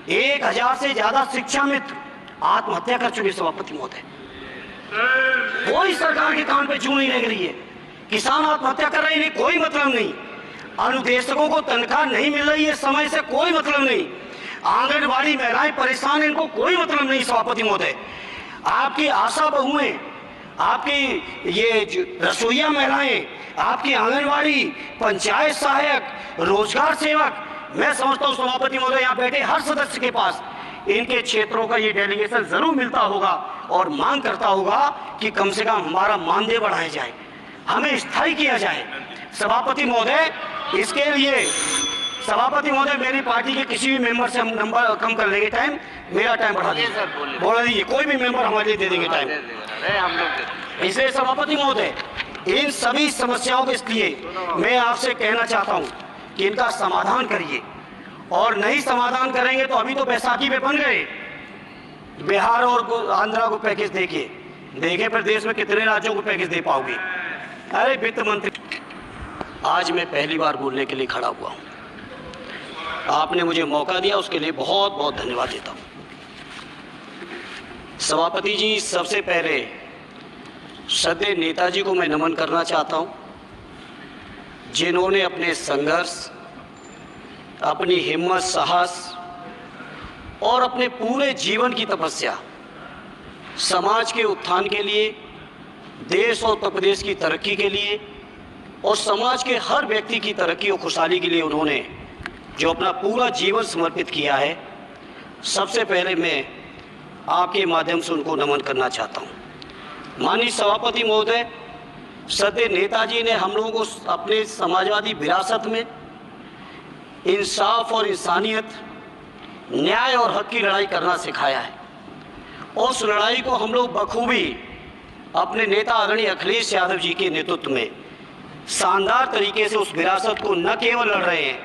1000 से ज्यादा शिक्षा मित्र आत्महत्या कर चुके सभापति महोदय। कोई सरकार के कान पे जू नहीं लग रही है। किसान आत्महत्या कर रहे हैं, कोई मतलब नहीं। अनुदेशकों को तनख्वाह नहीं मिल रही है समय से, कोई मतलब नहीं। आंगनबाड़ी महिलाएं परेशान, इनको कोई मतलब नहीं सभापति महोदय। आपकी आशा बहुएं, आपकी ये रसोईया महिलाएं, आपकी आंगनबाड़ी, पंचायत सहायक, रोजगार सेवक, मैं समझता हूं सभापति महोदय यहाँ बैठे हर सदस्य के पास इनके क्षेत्रों का ये डेलीगेशन जरूर मिलता होगा और मांग करता होगा कि कम से कम हमारा मानदेय बढ़ाया जाए, हमें स्थायी किया जाए। सभापति महोदय, इसके लिए सभापति महोदय मेरी पार्टी के किसी भी मेंबर से हम नंबर कम कर लेंगे, टाइम, मेरा टाइम बढ़ा दीजिए, बोला दीजिए, कोई भी मेंबर हमारे लिए दे देंगे टाइम। इसलिए सभापति महोदय, इन सभी समस्याओं के लिए मैं आपसे कहना चाहता हूं कि इनका समाधान करिए, और नहीं समाधान करेंगे तो अभी तो बैसाखी में बन गए, बिहार और आंध्रा को पैकेज देखे फिर देश में कितने राज्यों को पैकेज दे पाओगे। अरे वित्त मंत्री, आज मैं पहली बार बोलने के लिए खड़ा हुआ हूं, आपने मुझे मौका दिया, उसके लिए बहुत बहुत धन्यवाद देता हूं। सभापति जी, सबसे पहले श्रद्धेय नेताजी को मैं नमन करना चाहता हूं, जिन्होंने अपने संघर्ष, अपनी हिम्मत, साहस और अपने पूरे जीवन की तपस्या समाज के उत्थान के लिए, देश और उत्तर प्रदेश की तरक्की के लिए और समाज के हर व्यक्ति की तरक्की और खुशहाली के लिए उन्होंने जो अपना पूरा जीवन समर्पित किया है, सबसे पहले मैं आपके माध्यम से उनको नमन करना चाहता हूं। माननीय सभापति महोदय, श्रद्धेय नेताजी ने हम लोगों को अपने समाजवादी विरासत में इंसाफ और इंसानियत, न्याय और हक की लड़ाई करना सिखाया है। उस लड़ाई को हम लोग बखूबी अपने नेता आदरणीय अखिलेश यादव जी के नेतृत्व में शानदार तरीके से उस विरासत को न केवल लड़ रहे हैं,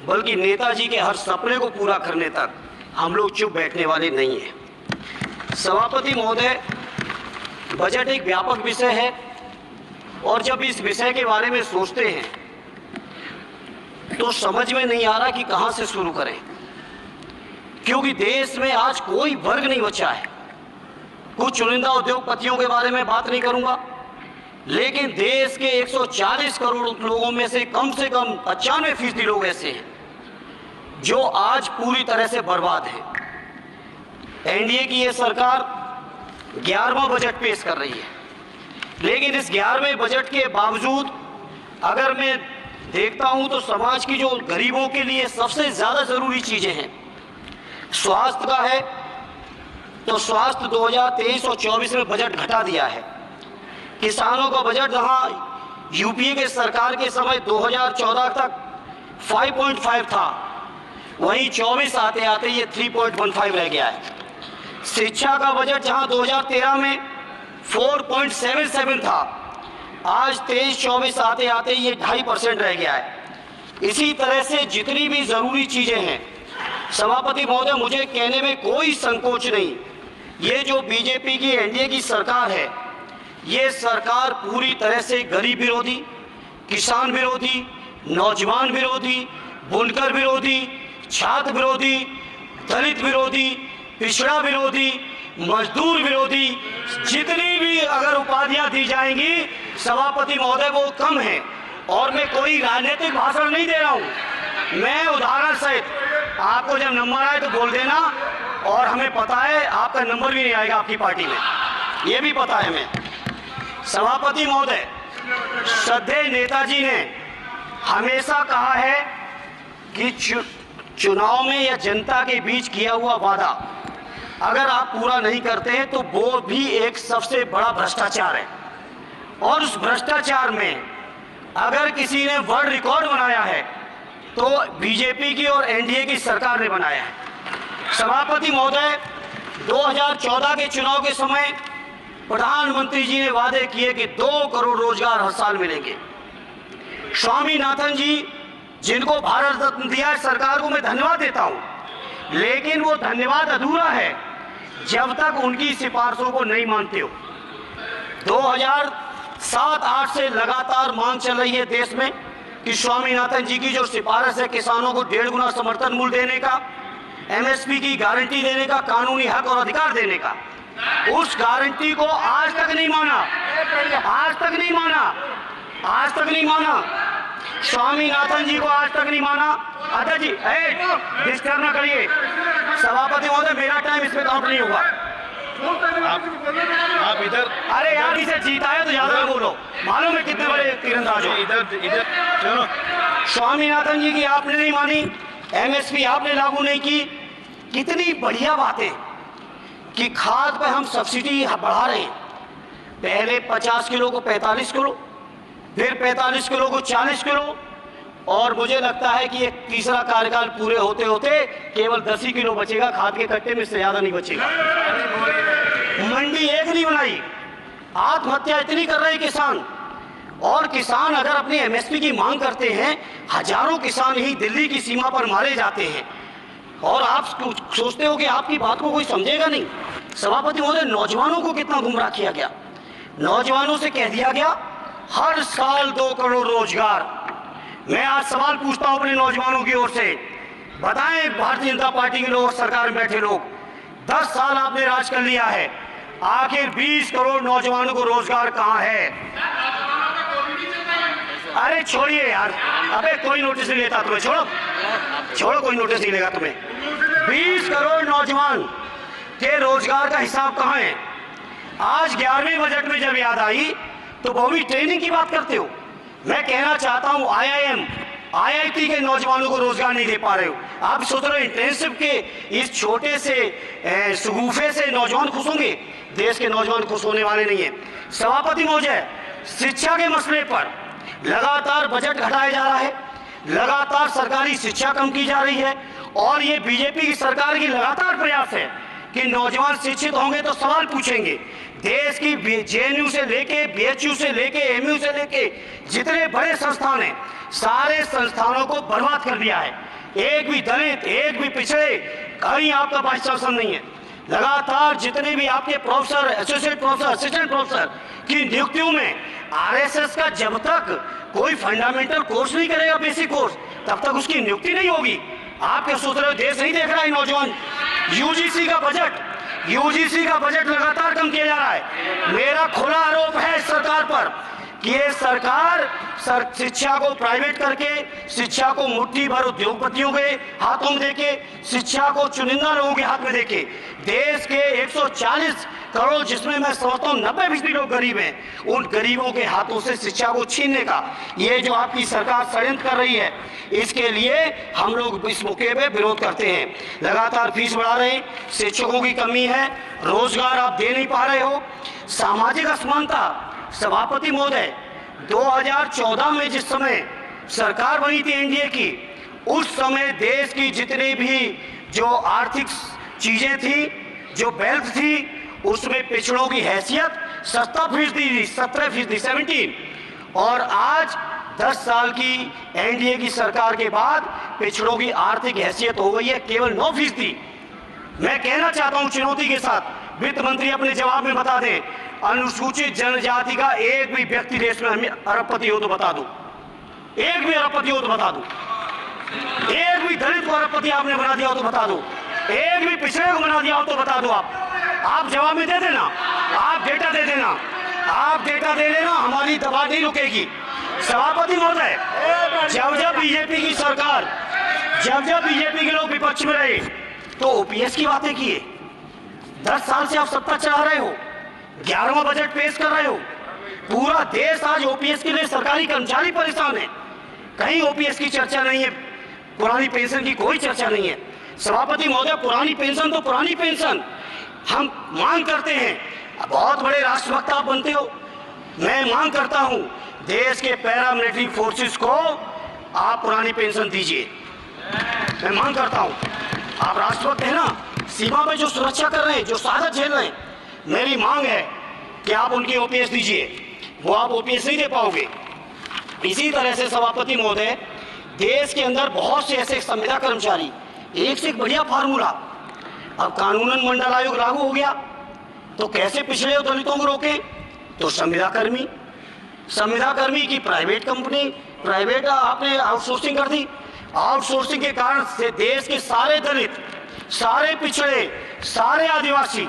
बल्कि नेताजी के हर सपने को पूरा करने तक हम लोग चुप बैठने वाले नहीं हैं। सभापति महोदय, बजट एक व्यापक विषय है और जब इस विषय के बारे में सोचते हैं तो समझ में नहीं आ रहा कि कहां से शुरू करें, क्योंकि देश में आज कोई वर्ग नहीं बचा है। कुछ चुनिंदा उद्योगपतियों के बारे में बात नहीं करूंगा, लेकिन देश के 140 करोड़ लोगों में से कम 95% लोग ऐसे हैं जो आज पूरी तरह से बर्बाद हैं। एनडीए की ये सरकार 11वां बजट पेश कर रही है, लेकिन इस 11वें बजट के बावजूद अगर मैं देखता हूं तो समाज की जो गरीबों के लिए सबसे ज्यादा जरूरी चीजें हैं, स्वास्थ्य का है, तो स्वास्थ्य 2023 और 24 में बजट घटा दिया है। किसानों का बजट जहां यूपीए के सरकार के समय 2014 तक 5.5 था, वहीं 24 आते आते ये 3.15 रह गया है। शिक्षा का बजट जहां 2013 में 4.77 था, आज 23-24 आते आते ये 2.5% रह गया है। इसी तरह से जितनी भी जरूरी चीजें हैं, सभापति महोदय, मुझे कहने में कोई संकोच नहीं, ये जो बीजेपी की एनडीए की सरकार है, ये सरकार पूरी तरह से गरीब विरोधी, किसान विरोधी, नौजवान विरोधी, बुनकर विरोधी, छात्र विरोधी, दलित विरोधी, पिछड़ा विरोधी, मजदूर विरोधी, जितनी भी अगर उपाधियां दी जाएंगी सभापति महोदय वो कम है। और मैं कोई राजनीतिक भाषण नहीं दे रहा हूं, मैं उदाहरण सहित आपको जब नंबर आए तो बोल देना, और हमें पता है आपका नंबर भी नहीं आएगा आपकी पार्टी में, ये भी पता है हमें। सभापति महोदय, श्रद्धेय नेताजी ने हमेशा कहा है कि चुनाव में या जनता के बीच किया हुआ वादा अगर आप पूरा नहीं करते हैं तो वो भी एक सबसे बड़ा भ्रष्टाचार है, और उस भ्रष्टाचार में अगर किसी ने वर्ल्ड रिकॉर्ड बनाया है तो बीजेपी की और एनडीए की सरकार ने बनाया है। सभापति महोदय, 2014 के चुनाव के समय प्रधानमंत्री जी ने वादे किए कि 2 करोड़ रोजगार हर साल मिलेंगे। स्वामीनाथन जी, जिनको भारत रत्न दिया है सरकार को, मैं धन्यवाद देता हूं, लेकिन वो धन्यवाद अधूरा है जब तक उनकी सिफारिशों को नहीं मानते हो। 2007-8 से लगातार मांग चल रही है देश में कि स्वामीनाथन जी की जो सिफारिश है किसानों को 1.5 गुना समर्थन मूल्य देने का, एमएसपी की गारंटी देने का, कानूनी हक और अधिकार देने का, उस गारंटी को आज तक नहीं माना, आज तक नहीं माना, आज तक नहीं माना। स्वामीनाथन जी को आज तक नहीं माना। अध्यक्ष जी डिस्टर्ब ना करिए। सभापति महोदय, मेरा टाइम इसमें काउंट नहीं होगा। आप इधर, अरे यार, इसे जीता है तो ज्यादा बोलो, मालूम है कितने बड़े तीरंदाज हो। इधर चलो। स्वामीनाथन जी की आपने नहीं मानी, एमएसपी आपने लागू नहीं की। कितनी बढ़िया बातें कि खाद पे हम सब्सिडी बढ़ा रहे हैं। पहले 50 किलो को 45 किलो, फिर 45 किलो को 40 किलो, और मुझे लगता है कि एक तीसरा कार्यकाल पूरे होते होते केवल 10 ही किलो बचेगा खाद के कट्टे में, से ज्यादा नहीं बचेगा। मंडी एक नहीं बनाई, आत्महत्या इतनी कर रहे किसान। और किसान अगर अपनी एमएसपी की मांग करते हैं, हजारों किसान ही दिल्ली की सीमा पर मारे जाते हैं, और आप सोचते हो कि आपकी बात को कोई समझेगा नहीं। सभापति महोदय, नौजवानों को कितना गुमराह किया गया। नौजवानों से कह दिया गया हर साल 2 करोड़ रोजगार। मैं आज सवाल पूछता हूं अपने नौजवानों की ओर से, बताएं भारतीय जनता पार्टी के लोग और सरकार में बैठे लोग, 10 साल आपने राज कर लिया है, आखिर 20 करोड़ नौजवानों को रोजगार कहां है? अरे छोड़िए यार, अबे कोई नोटिस नहीं लेता तुम्हें, छोड़ो, कोई नोटिस नहीं लेगा तुम्हें। 20 करोड़ नौजवान के रोजगार का हिसाब कहां है? आज 11वें बजट में जब याद आई तो वो भी ट्रेनिंग की बात करते हो। मैं कहना चाहता हूं IIM, IIT के नौजवानों को रोजगार नहीं दे पा रहे हो। आप सोच रहे हो इंटर्नशिप के इस छोटे से सुगूफे से नौजवान खुश होंगे? देश के नौजवान खुश होने वाले नहीं है। सभापति महोदय, शिक्षा के मसले पर लगातार बजट घटाया जा रहा है, लगातार सरकारी शिक्षा कम की जा रही है, और ये बीजेपी की सरकार की लगातार प्रयास है कि नौजवान शिक्षित होंगे तो सवाल पूछेंगे। देश की JNU से लेके BHU से लेके MU से लेके जितने बड़े संस्थान हैं, सारे संस्थानों को बर्बाद कर दिया है। एक भी दलित, एक भी पिछड़े, कहीं आपका वाइस चांसलर नहीं है। लगातार जितने भी आपके professor, associate professor, assistant professor की नियुक्तियों में RSS का जब तक कोई फंडामेंटल कोर्स नहीं करेगा, बेसिक कोर्स, तब तक उसकी नियुक्ति नहीं होगी। आप क्या सोच रहे हो देश नहीं देख रहा है नौजवान? UGC का बजट लगातार कम किया जा रहा है। मेरा खुला आरोप है इस सरकार पर कि ये सरकार शिक्षा को प्राइवेट करके, शिक्षा को मुट्ठी भर उद्योगपतियों के हाथों में देके, शिक्षा को चुनिंदा लोगों के हाथ में देके, देश के 140 करोड़, जिसमें मैं समझता हूँ 90% लोग गरीब हैं, उन गरीबों के हाथों से शिक्षा को छीनने का ये जो आपकी सरकार षड्यंत्र कर रही है, इसके लिए हम लोग इस मौके पे विरोध करते हैं। लगातार फीस बढ़ा रहे हैं, शिक्षकों की कमी है, रोजगार आप दे नहीं पा रहे हो, सामाजिक असमानता। सभापति महोदय, 2014 में जिस समय सरकार बनी थी एनडीए की, उस समय देश की जितनी भी जो आर्थिक चीजें थी, जो वेल्थ थी, उसमें पिछड़ों की हैसियत 17%, 17, और आज 10 साल की एनडीए की सरकार के बाद पिछड़ों की आर्थिक हैसियत हो गई है केवल 9%। मैं कहना चाहता हूं चुनौती के साथ, वित्त मंत्री अपने जवाब में बता दें, अनुसूचित जनजाति का एक भी व्यक्ति देश में अरबपति हो तो बता दो, एक भी अरबपति हो तो बता दो, एक भी दलित को अरबपति आपने बना दिया हो तो बता दो, एक भी पिछड़े को बना दिया हो तो बता दो। आप जवाब में दे देना, आप डेटा दे देना, आप डेटा दे देना, हमारी दबाव नहीं रुकेगी। सभापति महोदय, जब बीजेपी की सरकार, जब बीजेपी के लोग विपक्ष में रहे तो ओपीएस की बातें किए। 10 साल से आप सत्ता चला रहे हो, 11वां बजट पेश कर रहे हो, पूरा देश आज ओपीएस के लिए सरकारी कर्मचारी परेशान है, कहीं ओपीएस की चर्चा नहीं है, पुरानी पेंशन की कोई चर्चा नहीं है। सभापति महोदय, पुरानी पेंशन तो पुरानी पेंशन, हम मांग करते हैं, बहुत बड़े राष्ट्रभक्त आप बनते हो, मैं मांग करता हूं देश के पैरामिलिट्री फोर्सेस को आप पुरानी पेंशन दीजिए। मैं मांग करता हूं, आप राष्ट्रभक्त हैं ना, सीमा में जो सुरक्षा कर रहे हैं, जो शहादत झेल रहे हैं, मेरी मांग है कि आप उनकी ओपीएस दीजिए। वो आप ओपीएस नहीं दे पाओगे। इसी तरह से सभापति महोदय, देश के अंदर बहुत से ऐसे संविदा कर्मचारी, एक से एक बढ़िया फार्मूला, अब कानूनन मंडल आयोग लागू हो गया तो कैसे पिछड़े दलितों को रोके? तो संविदा कर्मी की प्राइवेट कंपनी, प्राइवेट आपने आउटसोर्सिंग कर दी। आउटसोर्सिंग के कारण से देश के सारे दलित सारे पिछड़े, सारे आदिवासी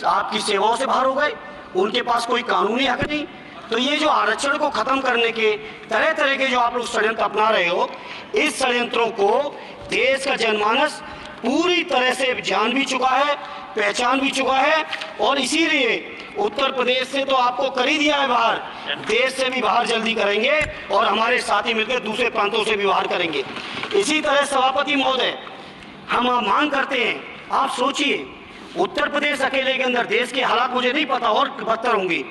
आपकी सेवाओं से बाहर हो गए, उनके पास कोई कानूनी हक नहीं। तो ये जो आरक्षण को खत्म करने के तरह तरह के जो आप लोग षड्यंत्र अपना रहे हो, इस षड्यंत्रों को देश का जनमानस पूरी तरह से जान भी चुका है, पहचान भी चुका है, और इसीलिए उत्तर प्रदेश से तो आपको कर ही दिया है बाहर, देश से भी बाहर जल्दी करेंगे, और हमारे साथी मिलकर दूसरे प्रांतों से भी बाहर करेंगे। इसी तरह सभापति महोदय, हम मांग करते हैं, आप सोचिए उत्तर प्रदेश अकेले के अंदर, देश के हालात मुझे नहीं पता और बदतर होंगे,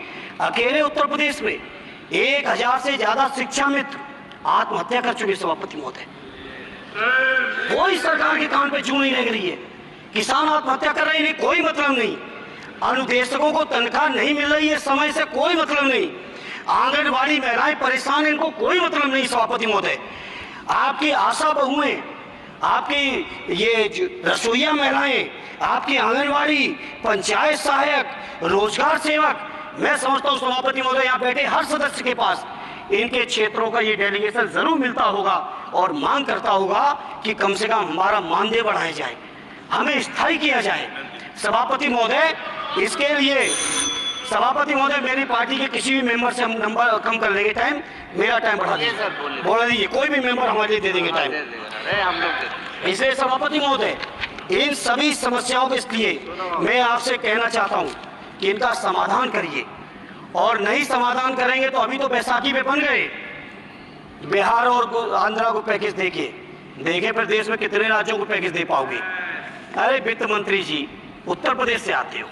अकेले उत्तर प्रदेश में 1000 से ज्यादा शिक्षा मित्र आत्महत्या कर चुके सभापति महोदय। कोई सरकार के कान पे जूं नहीं लग रही है, किसान आत्महत्या कर रहे हैं, कोई मतलब नहीं, अनुदेशकों को तनख्वाह नहीं मिल रही है समय से, कोई मतलब नहीं, आंगनबाड़ी महिलाएं परेशान हैं, इनको कोई मतलब नहीं सभापति महोदय। आपकी आशा बहुएं, आपकी ये रसोईया महिलाएं, आपकी आंगनबाड़ी, पंचायत सहायक, रोजगार सेवक, मैं समझता हूं सभापति महोदय यहाँ बैठे हर सदस्य के पास इनके क्षेत्रों का ये डेलीगेशन जरूर मिलता होगा और मांग करता होगा कि कम से कम हमारा मानदेय बढ़ाया जाए, हमें स्थायी किया जाए। सभापति महोदय, इसके लिए सभापति महोदय मेरी पार्टी के किसी भी मेंबर से हम नंबर कम कर लेंगे, टाइम, मेरा टाइम बढ़ा दीजिए, बोला दीजिए, कोई भी मेंबर हमारे लिए दे देंगे टाइम। इसलिए सभापति महोदय, इन सभी समस्याओं के लिए मैं आपसे कहना चाहता हूं कि इनका समाधान करिए, और नहीं समाधान करेंगे तो अभी तो बैसाखी में बन गए, बिहार और आंध्रा को पैकेज देखे प्रदेश में कितने राज्यों को पैकेज दे पाओगे। अरे वित्त मंत्री जी उत्तर प्रदेश से आते हो,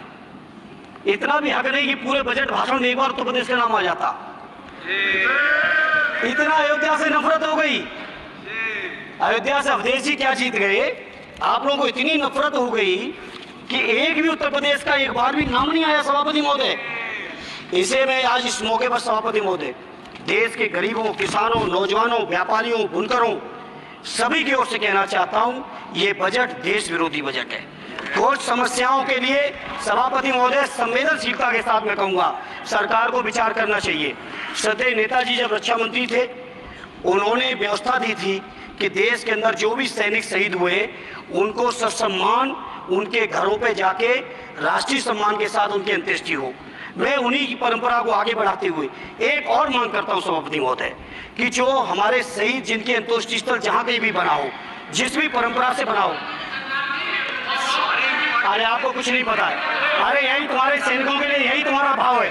इतना भी हक नहीं कि पूरे बजट भाषण में एक बार उत्तर प्रदेश का नाम आ जाता। इतना अयोध्या से नफरत हो गई, अयोध्या से अवधेश जी क्या जीत गए, आप लोगों को इतनी नफरत हो गई कि एक भी उत्तर प्रदेश का एक बार भी नाम नहीं आया सभापति महोदय। इसे मैं आज इस मौके पर सभापति महोदय देश के गरीबों, किसानों, नौजवानों, व्यापारियों, बुनकरों सभी की ओर से कहना चाहता हूं, ये बजट देश विरोधी बजट है। कुछ समस्याओं के लिए सभापति महोदय संवेदनशीलता के साथ मैं कहूंगा सरकार को विचार करना चाहिए। श्रद्धेय नेताजी जब रक्षा मंत्री थे, उन्होंने व्यवस्था दी थी कि देश के अंदर जो भी सैनिक शहीद हुए उनको ससम्मान उनके घरों पे जाके राष्ट्रीय सम्मान के साथ उनकी अंत्येष्टि हो। मैं उन्हीं की परंपरा को आगे बढ़ाते हुए एक और मांग करता हूं सभापति महोदय कि जो हमारे शहीद जिनके अंत्येष्टि स्थल जहां कहीं भी बना हो, जिस भी परंपरा से बना हो, अरे आपको कुछ नहीं पता है, अरे यही तुम्हारे सैनिकों के लिए यही तुम्हारा भाव है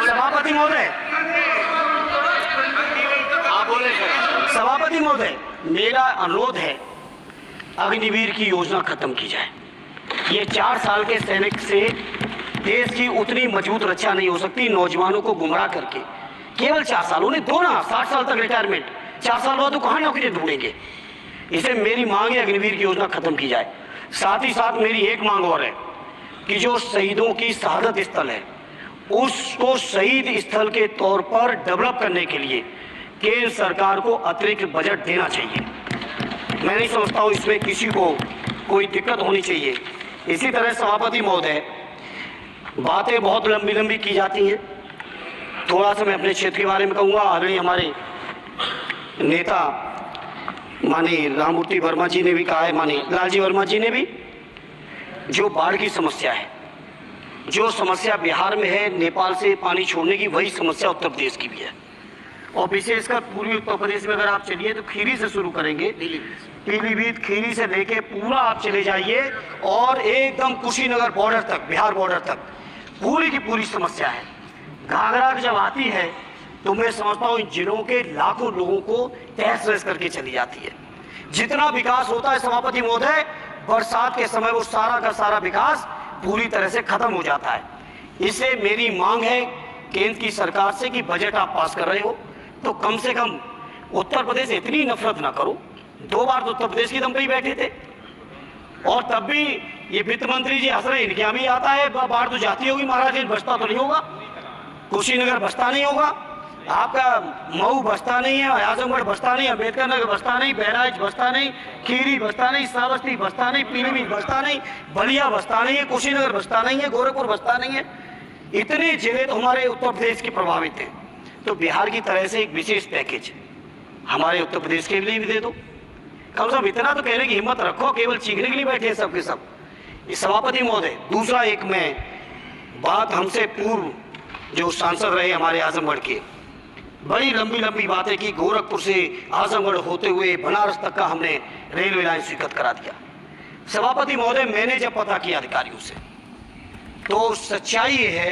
सभापति महोदय। आप बोले सभापति महोदय, मेरा अनुरोध है अग्निवीर की योजना खत्म की जाए। ये 4 साल के सैनिक से देश की उतनी मजबूत रक्षा नहीं हो सकती, नौजवानों को गुमराह करके। केवल 4 साल, उन्हें दो ना 60 साल तक रिटायरमेंट, 4 साल बाद तो कहाँ नौकरी ढूंढेंगे। इसे मेरी मांग है अग्निवीर की योजना खत्म की जाए। साथ ही साथ मेरी एक मांग और है कि जो शहीदों की शहादत स्थल है उसको शहीद स्थल के तौर पर डेवलप करने के लिए केंद्र सरकार को अतिरिक्त बजट देना चाहिए। मैं नहीं समझता हूँ इसमें किसी को कोई दिक्कत होनी चाहिए। इसी तरह सभापति महोदय, बातें बहुत लंबी लंबी की जाती हैं, थोड़ा सा मैं अपने क्षेत्र के बारे में कहूँगा। आदरणीय हमारे नेता माननीय राममूर्ति वर्मा जी ने भी कहा है, माननीय लालजी वर्मा जी ने भी, जो बाढ़ की समस्या है, जो समस्या बिहार में है नेपाल से पानी छोड़ने की, वही समस्या उत्तर प्रदेश की भी है। और विशेषकर पूर्वी उत्तर प्रदेश में अगर आप चलिए तो खीरी से शुरू करेंगे, पीलीभीत खीरी से लेके पूरा आप चले जाइए और एकदम कुशीनगर बॉर्डर तक, बिहार बॉर्डर तक पूरी की पूरी समस्या है। घाघरा जब आती है तो मैं समझता हूँ इन जिलों के लाखों लोगों को तहस नहस करके चली जाती है। जितना विकास होता है सभापति महोदय, बरसात के समय वो सारा का सारा विकास पूरी तरह से खत्म हो जाता है। इससे मेरी मांग है केंद्र की सरकार से कि बजट आप पास कर रहे हो तो कम से कम उत्तर प्रदेश इतनी नफरत ना करो। 2 बार तो उत्तर प्रदेश की दम पे ही बैठे थे और तब भी ये वित्त मंत्री जी हंस रहे, इनके यहाँ भी आता है बाढ़ तो जाती होगी, महाराज बसता तो नहीं होगा, कुशीनगर बसता नहीं होगा, आपका मऊ बसता नहीं है, आजमगढ़ बसता नहीं, अम्बेडकर नगर बसता नहीं, बहराइच बसता नहीं, खीरी बसता नहीं, श्रावस्ती बसता नहीं, पीलीभीत बसता नहीं, बलिया बसता नहीं है, कुशीनगर बसता नहीं है, गोरखपुर बसता नहीं है। इतने जिले तो हमारे उत्तर प्रदेश के प्रभावित हैं। तो बिहार की तरह से एक विशेष पैकेज हमारे उत्तर प्रदेश के लिए भी दे दो। कम से कम इतना तो कहने की हिम्मत रखो, केवल चीखने के लिए बैठे हैं सब के सब। इस सभापति महोदय, दूसरा एक मैं बात, हमसे पूर्व जो सांसद रहे हमारे आजमगढ़ के, बड़ी लंबी लंबी बातें की, गोरखपुर से आजमगढ़ होते हुए बनारस तक का हमने रेलवे लाइन स्वीकृत करा दिया। सभापति महोदय, मैंने जब पता किया अधिकारियों से तो सच्चाई ये है